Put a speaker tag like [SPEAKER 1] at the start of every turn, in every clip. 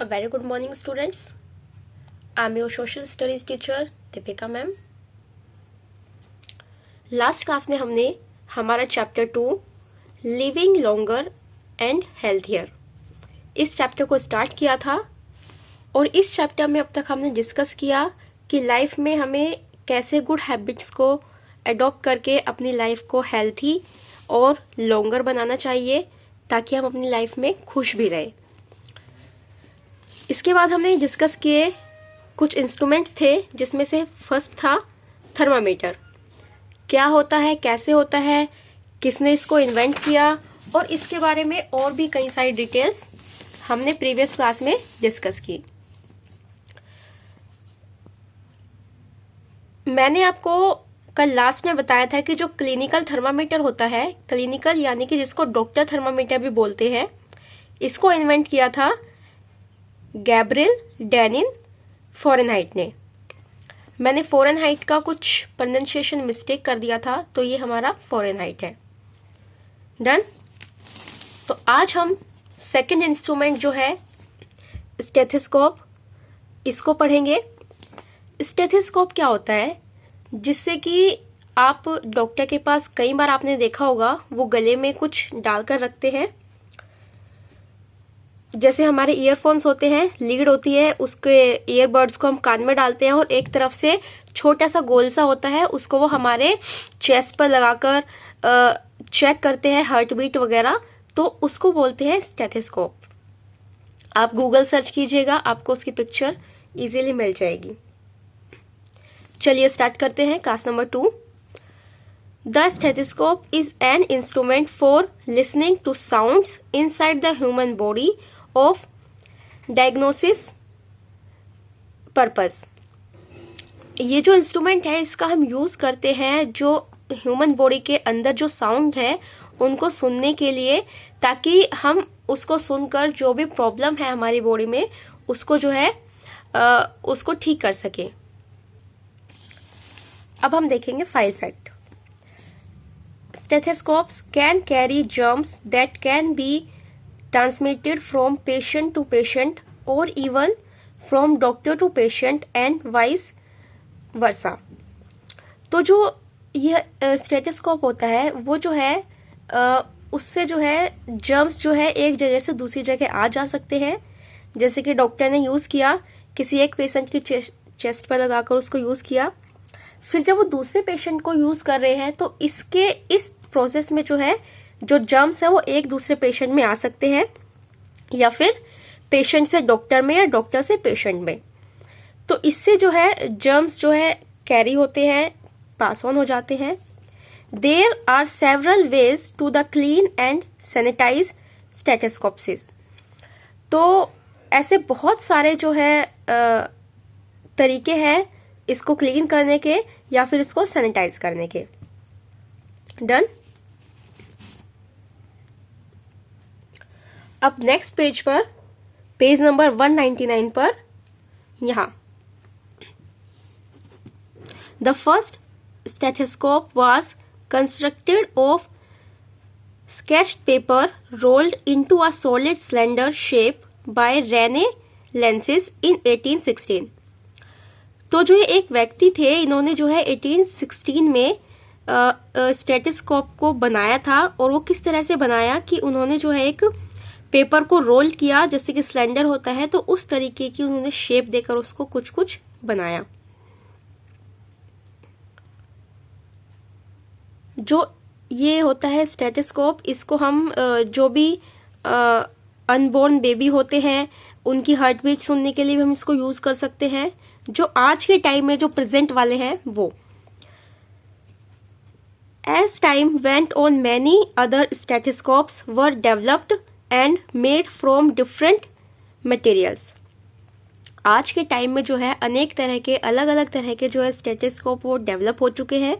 [SPEAKER 1] A very good morning, students. I'm your social studies teacher Deepika ma'am. Last class में हमने हमारा chapter 2 living longer and healthier इस chapter को start किया था और इस चैप्टर में अब तक हमने डिस्कस किया कि लाइफ में हमें कैसे गुड हैबिट्स को अडॉप्ट करके अपनी लाइफ को हेल्थी और लॉन्गर बनाना चाहिए ताकि हम अपनी लाइफ में खुश भी रहें। इसके बाद हमने डिस्कस किए कुछ इंस्ट्रूमेंट्स थे जिसमें से फर्स्ट था थर्मामीटर। क्या होता है, कैसे होता है, किसने इसको इन्वेंट किया और इसके बारे में और भी कई सारी डिटेल्स हमने प्रीवियस क्लास में डिस्कस की। मैंने आपको कल लास्ट में बताया था कि जो क्लिनिकल थर्मामीटर होता है, क्लिनिकल यानी कि जिसको डॉक्टर थर्मामीटर भी बोलते हैं, इसको इन्वेंट किया था गैब्रियल डेनिन फ़ारेनहाइट ने। मैंने फ़ारेनहाइट का कुछ प्रोनाउंसिएशन मिस्टेक कर दिया था, तो ये हमारा फ़ारेनहाइट है। डन। तो आज हम सेकंड इंस्ट्रूमेंट जो है स्टेथोस्कोप, इसको पढ़ेंगे। स्टेथोस्कोप क्या होता है, जिससे कि आप डॉक्टर के पास कई बार आपने देखा होगा वो गले में कुछ डालकर रखते हैं। जैसे हमारे ईयरफोन्स होते हैं, लीड होती है, उसके ईयरबड्स को हम कान में डालते हैं और एक तरफ से छोटा सा गोल सा होता है, उसको वो हमारे चेस्ट पर लगाकर चेक करते हैं हार्ट बीट वगैरह, तो उसको बोलते हैं स्टेथोस्कोप। आप गूगल सर्च कीजिएगा, आपको उसकी पिक्चर इजीली मिल जाएगी। चलिए स्टार्ट करते हैं class number 2। The stethoscope is an instrument for listening to sounds inside the human body of diagnosis purpose. ये जो इंस्ट्रूमेंट है इसका हम यूज करते हैं जो ह्यूमन बॉडी के अंदर जो साउंड है उनको सुनने के लिए, ताकि हम उसको सुनकर जो भी प्रॉब्लम है हमारी बॉडी में उसको जो है उसको ठीक कर सके। अब हम देखेंगे फाइल fact. Stethoscopes can carry germs that can be transmitted from patient to patient or even from doctor to patient and vice versa। तो जो ये स्टेथोस्कोप होता है वो जो है उससे जो है जर्म्स जो है एक जगह से दूसरी जगह आ जा सकते हैं। जैसे कि डॉक्टर ने यूज किया, किसी एक पेशेंट की चेस्ट पर लगाकर उसको यूज किया, फिर जब वो दूसरे पेशेंट को यूज कर रहे हैं तो इसके इस प्रोसेस में जो है जो जर्म्स है वो एक दूसरे पेशेंट में आ सकते हैं, या फिर पेशेंट से डॉक्टर में या डॉक्टर से पेशेंट में। तो इससे जो है जर्म्स जो है कैरी होते हैं, पास ऑन हो जाते हैं। There are several ways to the clean and sanitise stethoscopes. तो ऐसे बहुत सारे जो है तरीके हैं इसको क्लीन करने के या फिर इसको सैनिटाइज करने के। डन। अब नेक्स्ट पेज पर, पेज नंबर 199 पर, यहां the first stethoscope was constructed of sketched paper rolled into a solid cylinder shape by Rene Laennec in 1816। तो जो ये एक व्यक्ति थे, इन्होंने जो है 1816 में स्टेथोस्कोप को बनाया था। और वो किस तरह से बनाया कि उन्होंने जो है एक पेपर को रोल किया, जैसे कि सिलेंडर होता है, तो उस तरीके की उन्होंने शेप देकर उसको कुछ कुछ बनाया। जो ये होता है स्टेथोस्कोप, इसको हम जो भी अनबॉर्न बेबी होते हैं उनकी हार्ट बीट सुनने के लिए भी हम इसको यूज कर सकते हैं। जो आज के टाइम में जो प्रेजेंट वाले हैं वो। As time went on many other stethoscopes were developed and made from different materials. आज के टाइम में जो है अनेक तरह के अलग अलग तरह के जो है स्टेथोस्कोप वो डेवलप हो चुके हैं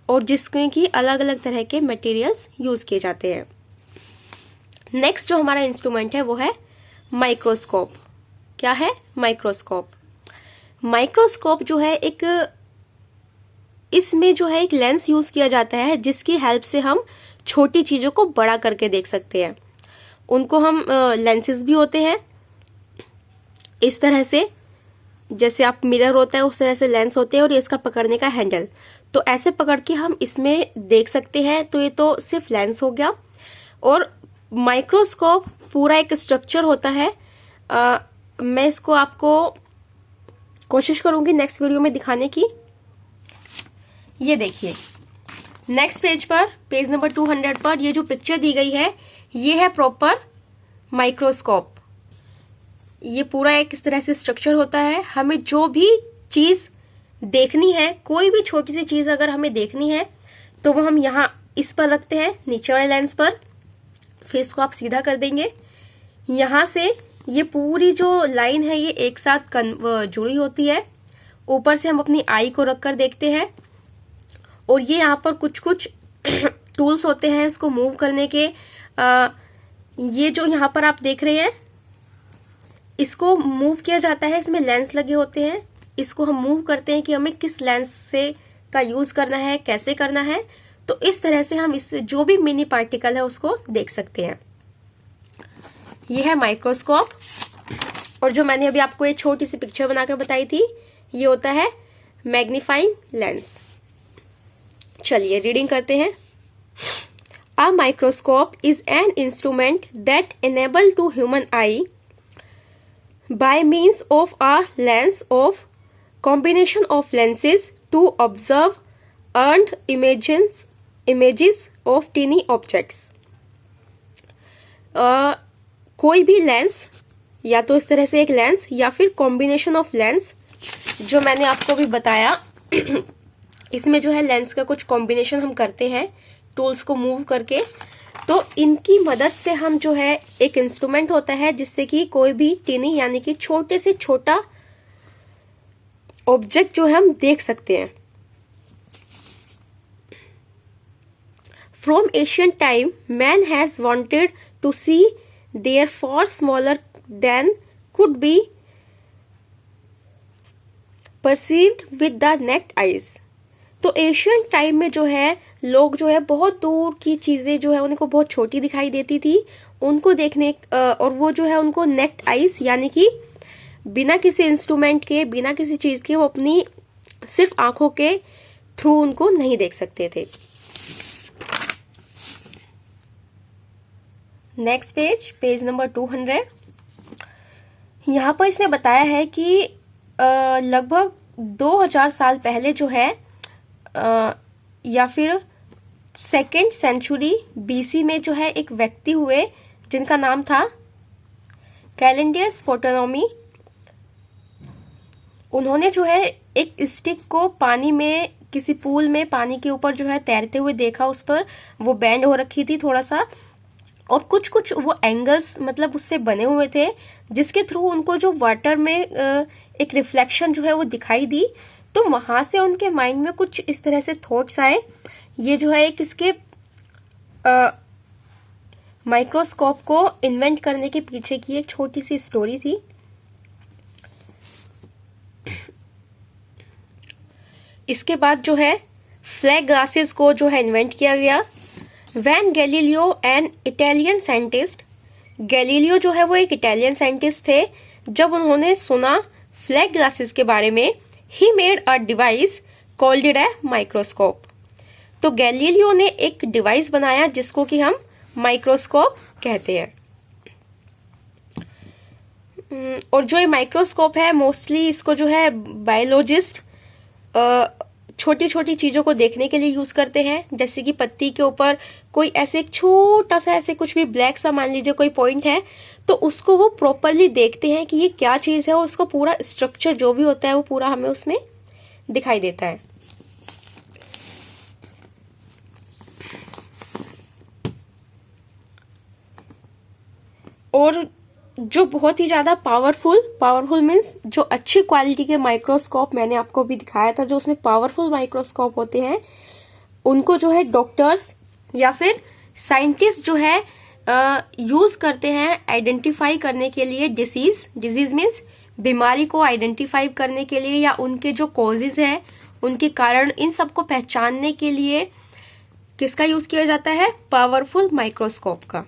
[SPEAKER 1] और जिसके की अलग अलग तरह के मटेरियल्स यूज किए जाते हैं। नेक्स्ट जो हमारा इंस्ट्रूमेंट है वो है माइक्रोस्कोप। क्या है? माइक्रोस्कोप। माइक्रोस्कोप जो है एक, इसमें जो है एक लेंस यूज किया जाता है जिसकी हेल्प से हम छोटी चीजों को बड़ा करके देख सकते हैं। उनको हम लेंसेज भी होते हैं इस तरह से, जैसे आप मिरर होता है उस तरह से लेंस होते हैं, और ये इसका पकड़ने का हैंडल। तो ऐसे पकड़ के हम इसमें देख सकते हैं। तो ये तो सिर्फ लेंस हो गया। और माइक्रोस्कोप पूरा एक स्ट्रक्चर होता है। मैं इसको आपको कोशिश करूंगी नेक्स्ट वीडियो में दिखाने की। ये देखिए नेक्स्ट पेज पर, पेज नंबर 200 पर ये जो पिक्चर दी गई है ये है प्रॉपर माइक्रोस्कोप। ये पूरा एक इस तरह से स्ट्रक्चर होता है। हमें जो भी चीज देखनी है, कोई भी छोटी सी चीज अगर हमें देखनी है तो वो हम यहाँ इस पर रखते हैं, नीचे वाले लेंस पर। फिर इसको आप सीधा कर देंगे। यहां से ये पूरी जो लाइन है ये एक साथ जुड़ी होती है। ऊपर से हम अपनी आई को रखकर देखते हैं, और ये यहाँ पर कुछ कुछ टूल्स होते हैं इसको मूव करने के। ये जो यहाँ पर आप देख रहे हैं इसको मूव किया जाता है, इसमें लेंस लगे होते हैं। इसको हम मूव करते हैं कि हमें किस लेंस से का यूज करना है, कैसे करना है। तो इस तरह से हम इससे जो भी मिनी पार्टिकल है उसको देख सकते हैं। ये है माइक्रोस्कोप। और जो मैंने अभी आपको एक छोटी सी पिक्चर बनाकर बताई थी ये होता है मैग्नीफाइंग लेंस। चलिए रीडिंग करते हैं। A microscope is an instrument that enable to human eye by means of a lens of combination of lenses to observe and images of tiny objects. कोई भी लेंस, या तो इस तरह से एक लेंस या फिर कॉम्बिनेशन ऑफ लेंस, जो मैंने आपको भी बताया इसमें जो है लेंस का कुछ कॉम्बिनेशन हम करते हैं टूल्स को मूव करके। तो इनकी मदद से हम जो है एक इंस्ट्रूमेंट होता है जिससे कि कोई भी टीनी यानी कि छोटे से छोटा ऑब्जेक्ट जो है हम देख सकते हैं। From ancient time man has wanted to see there far smaller then could be perceived with the naked eyes. तो एशियन टाइम में जो है लोग जो है बहुत दूर की चीजें जो है उनको बहुत छोटी दिखाई देती थी, उनको देखने और वो जो है उनको नेक्ड आईज यानी कि बिना किसी इंस्ट्रूमेंट के, बिना किसी चीज के, वो अपनी सिर्फ आंखों के थ्रू उनको नहीं देख सकते थे। Next page, page number 200। यहाँ पर इसने बताया है कि लगभग 2000 साल पहले जो है या फिर 2nd सेंचुरी बीसी में जो है एक व्यक्ति हुए जिनका नाम था कैलेंडियस फोटोनॉमी। उन्होंने जो है एक स्टिक को पानी में, किसी पूल में पानी के ऊपर जो है तैरते हुए देखा। उस पर वो बैंड हो रखी थी थोड़ा सा, और कुछ कुछ वो एंगल्स मतलब उससे बने हुए थे जिसके थ्रू उनको जो वाटर में एक रिफ्लेक्शन जो है वो दिखाई दी। तो वहां से उनके माइंड में कुछ इस तरह से थॉट्स आए। ये जो है एक इसके माइक्रोस्कोप को इन्वेंट करने के पीछे की एक छोटी सी स्टोरी थी। इसके बाद जो है फ्लैग ग्लासेस को जो है इन्वेंट किया गया। When Galileo an Italian scientist, Galileo जो है वो एक इटालियन साइंटिस्ट थे, जब उन्होंने सुना फ्लैग ग्लासेस के बारे में, he made a device called it a microscope. तो गैलीलियो ने एक डिवाइस बनाया जिसको कि हम माइक्रोस्कोप कहते हैं। और जो ये माइक्रोस्कोप है मोस्टली इसको जो है बायोलॉजिस्ट छोटी छोटी चीजों को देखने के लिए यूज करते हैं। जैसे कि पत्ती के ऊपर कोई ऐसे एक छोटा सा ऐसे कुछ भी ब्लैक सा मान लीजिए कोई पॉइंट है, तो उसको वो प्रॉपरली देखते हैं कि ये क्या चीज है, और उसका पूरा स्ट्रक्चर जो भी होता है वो पूरा हमें उसमें दिखाई देता है। और जो बहुत ही ज्यादा पावरफुल मीन्स जो अच्छी क्वालिटी के माइक्रोस्कोप मैंने आपको भी दिखाया था, जो उसमें पावरफुल माइक्रोस्कोप होते हैं, उनको जो है डॉक्टर्स या फिर साइंटिस्ट जो है यूज करते हैं आइडेंटिफाई करने के लिए डिजीज मीन्स बीमारी को आइडेंटिफाई करने के लिए, या उनके जो कॉजेज है, उनके कारण, इन सबको पहचानने के लिए किसका यूज किया जाता है? पावरफुल माइक्रोस्कोप का।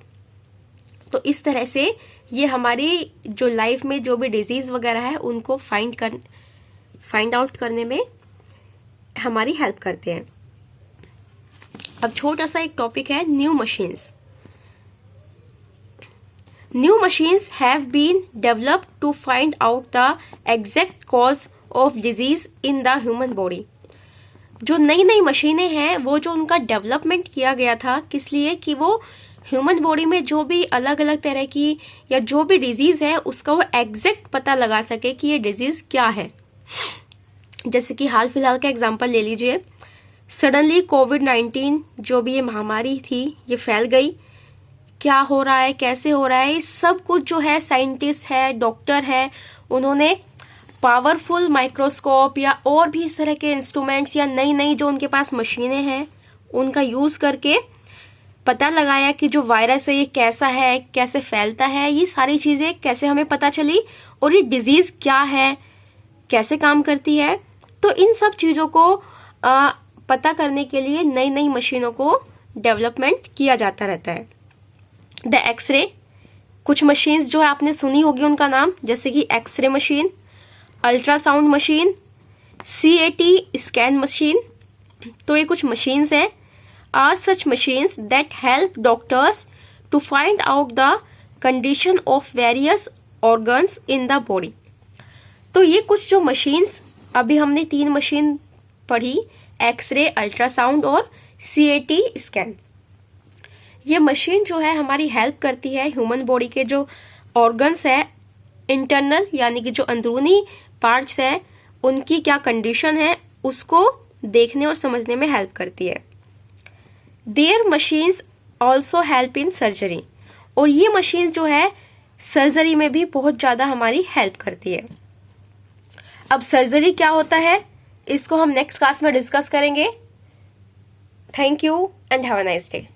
[SPEAKER 1] तो इस तरह से ये हमारी जो लाइफ में जो भी डिजीज वगैरह है उनको फाइंड आउट करने में हमारी हेल्प करते हैं। अब छोटा सा एक टॉपिक है new machines. New machines have been developed to find out the exact cause of disease in the human body. जो नई नई मशीनें हैं वो जो उनका डेवलपमेंट किया गया था किस लिए कि वो ह्यूमन बॉडी में जो भी अलग अलग तरह की या जो भी डिजीज है उसका वो एग्जैक्ट पता लगा सके कि ये डिजीज क्या है। जैसे कि हाल फिलहाल का एग्जांपल ले लीजिए, सडनली कोविड-19 जो भी ये महामारी थी ये फैल गई, क्या हो रहा है, कैसे हो रहा है, सब कुछ जो है साइंटिस्ट है, डॉक्टर है, उन्होंने पावरफुल माइक्रोस्कोप या और भी इस तरह के इंस्ट्रूमेंट्स या नई नई जो उनके पास मशीनें हैं उनका यूज करके पता लगाया कि जो वायरस है ये कैसा है, कैसे फैलता है, ये सारी चीजें कैसे हमें पता चली और ये डिजीज क्या है, कैसे काम करती है। तो इन सब चीजों को पता करने के लिए नई नई मशीनों को डेवलपमेंट किया जाता रहता है। द एक्सरे, कुछ मशीन्स जो आपने सुनी होगी उनका नाम, जैसे कि x ray machine, ultrasound machine, CAT scan machine. तो ये कुछ मशीन्स हैं, are such machines that help doctors to find out the condition of various organs in the body. तो ये कुछ जो मशीन्स अभी हमने 3 मशीन पढ़ी, एक्सरे, अल्ट्रासाउंड और CAT स्कैन, ये मशीन जो है हमारी हेल्प करती है ह्यूमन बॉडी के जो ऑर्गन्स है इंटरनल यानी कि जो अंदरूनी पार्ट्स है उनकी क्या कंडीशन है उसको देखने और समझने में हेल्प करती है। There machines also help in surgery, और ये मशीन जो है सर्जरी में भी बहुत ज्यादा हमारी हेल्प करती है। अब सर्जरी क्या होता है इसको हम नेक्स्ट क्लास में डिस्कस करेंगे। Thank you and have a nice day.